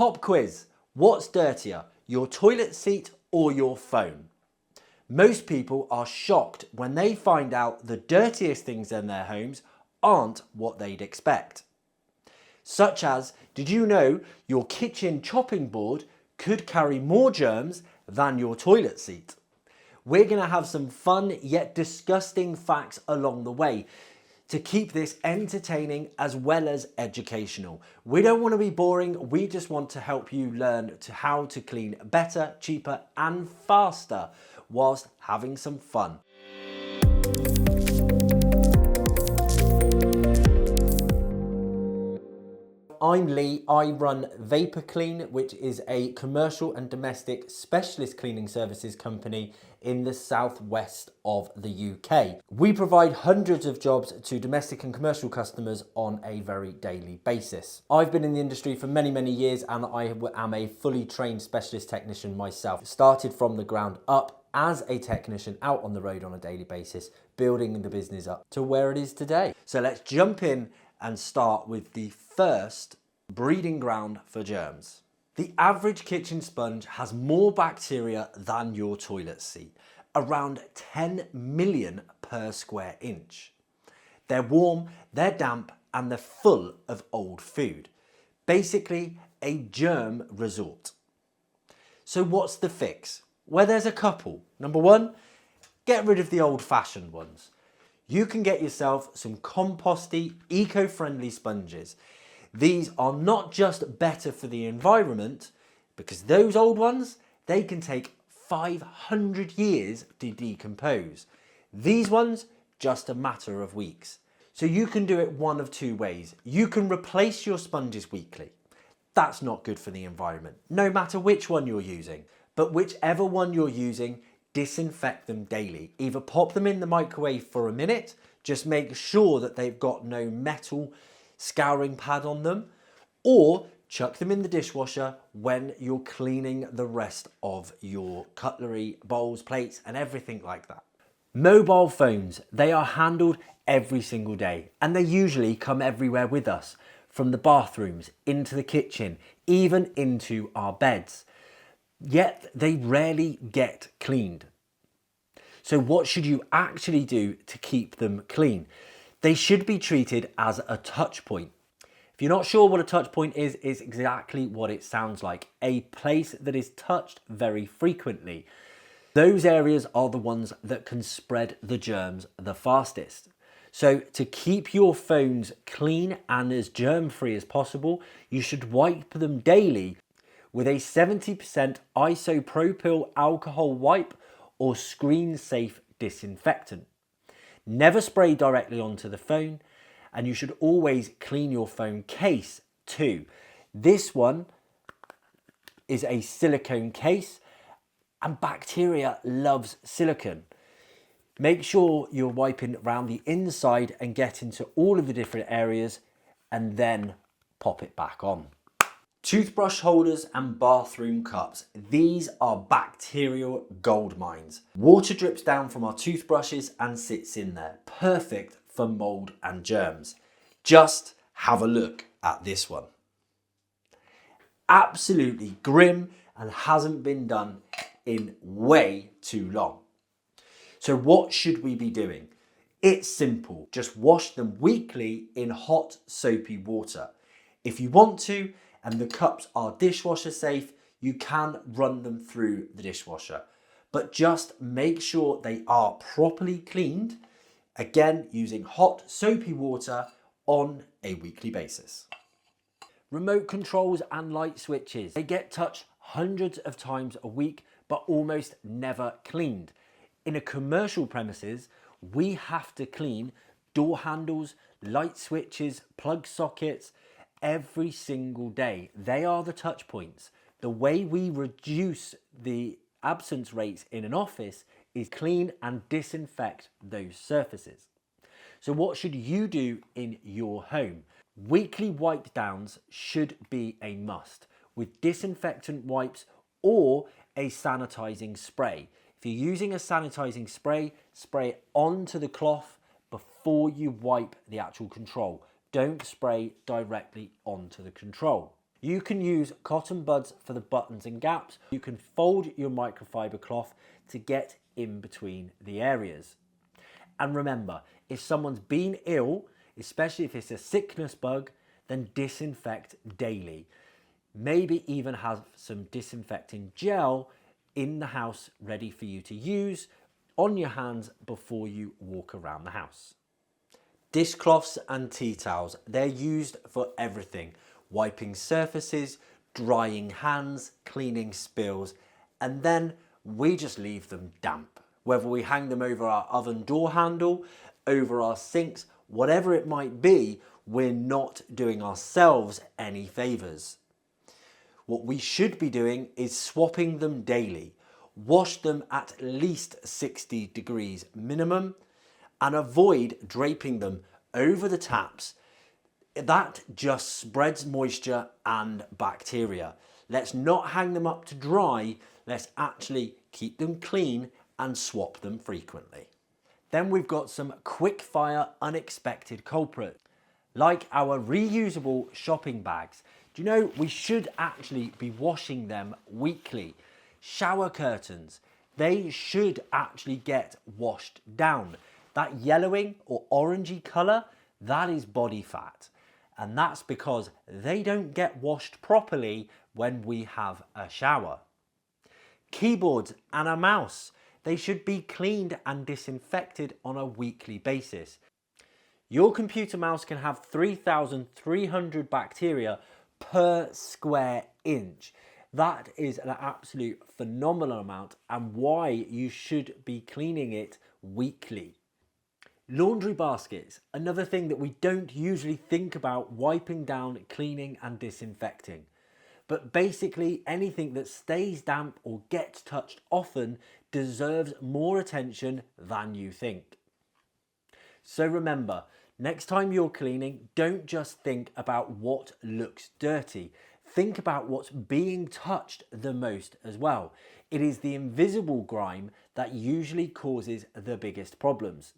Pop quiz. What's dirtier, your toilet seat or your phone? Most people are shocked when they find out the dirtiest things in their homes aren't what they'd expect. Such as, did you know your kitchen chopping board could carry more germs than your toilet seat? We're going to have some fun yet disgusting facts along the way to keep this entertaining as well as educational. We don't want to be boring, we just want to help you learn how to clean better, cheaper and faster whilst having some fun. I'm Lee, I run Vapor Clean, which is a commercial and domestic specialist cleaning services company in the southwest of the UK. We provide hundreds of jobs to domestic and commercial customers on a very daily basis. I've been in the industry for many years and I am a fully trained specialist technician myself. Started from the ground up as a technician out on the road on a daily basis, building the business up to where it is today. So let's jump in and start with the first breeding ground for germs. The average kitchen sponge has more bacteria than your toilet seat, around 10 million per square inch. They're warm, they're damp, and they're full of old food. Basically, a germ resort. So what's the fix? Well, there's a couple. Number one, get rid of the old-fashioned ones. You can get yourself some composty, eco-friendly sponges. These are not just better for the environment, because those old ones, they can take 500 years to decompose. These ones, just a matter of weeks. So you can do it one of two ways. You can replace your sponges weekly. That's not good for the environment, no matter which one you're using. But whichever one you're using, disinfect them daily. Either pop them in the microwave for a minute, just make sure that they've got no metal scouring pad on them, or chuck them in the dishwasher when you're cleaning the rest of your cutlery, bowls, plates, and everything like that. Mobile phones, they are handled every single day, and they usually come everywhere with us, from the bathrooms, into the kitchen, even into our beds. Yet they rarely get cleaned. So what should you actually do to keep them clean? They should be treated as a touch point. If you're not sure what a touch point is, it's exactly what it sounds like. A place that is touched very frequently. Those areas are the ones that can spread the germs the fastest. So to keep your phones clean and as germ-free as possible, you should wipe them daily with a 70% isopropyl alcohol wipe or screen-safe disinfectant. Never spray directly onto the phone, and you should always clean your phone case too. This one is a silicone case, and bacteria loves silicone. Make sure you're wiping around the inside and get into all of the different areas, and then pop it back on. Toothbrush holders and bathroom cups. These are bacterial gold mines. Water drips down from our toothbrushes and sits in there. Perfect for mold and germs. Just have a look at this one. Absolutely grim and hasn't been done in way too long. So what should we be doing? It's simple. Just wash them weekly in hot soapy water. If you want to, and the cups are dishwasher safe, you can run them through the dishwasher. But just make sure they are properly cleaned, again using hot soapy water on a weekly basis. Remote controls and light switches. They get touched hundreds of times a week, but almost never cleaned. In a commercial premises, we have to clean door handles, light switches, plug sockets, every single day. They are the touch points. The way we reduce the absence rates in an office is clean and disinfect those surfaces. So what should you do in your home? Weekly wipe downs should be a must with disinfectant wipes or a sanitizing spray. If you're using a sanitizing spray, spray it onto the cloth before you wipe the actual control. Don't spray directly onto the control. You can use cotton buds for the buttons and gaps. You can fold your microfiber cloth to get in between the areas. And remember, if someone's been ill, especially if it's a sickness bug, then disinfect daily. Maybe even have some disinfecting gel in the house ready for you to use on your hands before you walk around the house. Dishcloths and tea towels, they're used for everything. Wiping surfaces, drying hands, cleaning spills, and then we just leave them damp. Whether we hang them over our oven door handle, over our sinks, whatever it might be, we're not doing ourselves any favours. What we should be doing is swapping them daily. Wash them at least 60 degrees minimum and avoid draping them over the taps. That just spreads moisture and bacteria. Let's not hang them up to dry. Let's actually keep them clean and swap them frequently. Then we've got some quick fire unexpected culprits, like our reusable shopping bags. Do you know we should actually be washing them weekly? Shower curtains, they should actually get washed down. That yellowing or orangey colour, that is body fat. And that's because they don't get washed properly when we have a shower. Keyboards and a mouse, they should be cleaned and disinfected on a weekly basis. Your computer mouse can have 3,300 bacteria per square inch. That is an absolute phenomenal amount and why you should be cleaning it weekly. Laundry baskets, another thing that we don't usually think about wiping down, cleaning and disinfecting. But basically anything that stays damp or gets touched often deserves more attention than you think. So remember, next time you're cleaning, don't just think about what looks dirty. Think about what's being touched the most as well. It is the invisible grime that usually causes the biggest problems.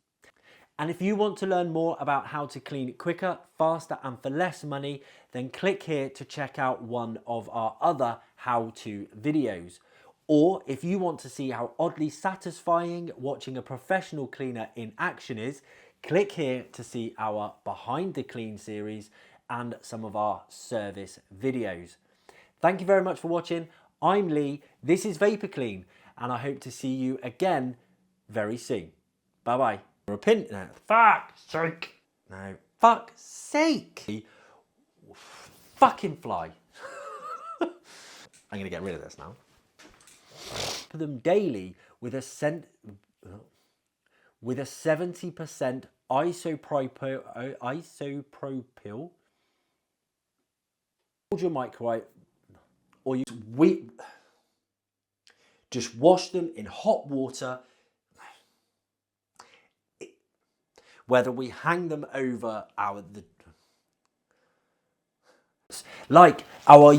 And if you want to learn more about how to clean quicker, faster and for less money, then click here to check out one of our other how-to videos. Or if you want to see how oddly satisfying watching a professional cleaner in action is, click here to see our Behind the Clean series and some of our service videos. Thank you very much for watching. I'm Lee, this is Vapor Clean, and I hope to see you again very soon. Bye bye. Repent now. Fuck's sake. No. Fuck's sake. Fucking fly. I'm going to get rid of this now. For them daily with a 70% isopropyl. Hold your microwave, or you just wash them in hot water. Whether we hang them over like our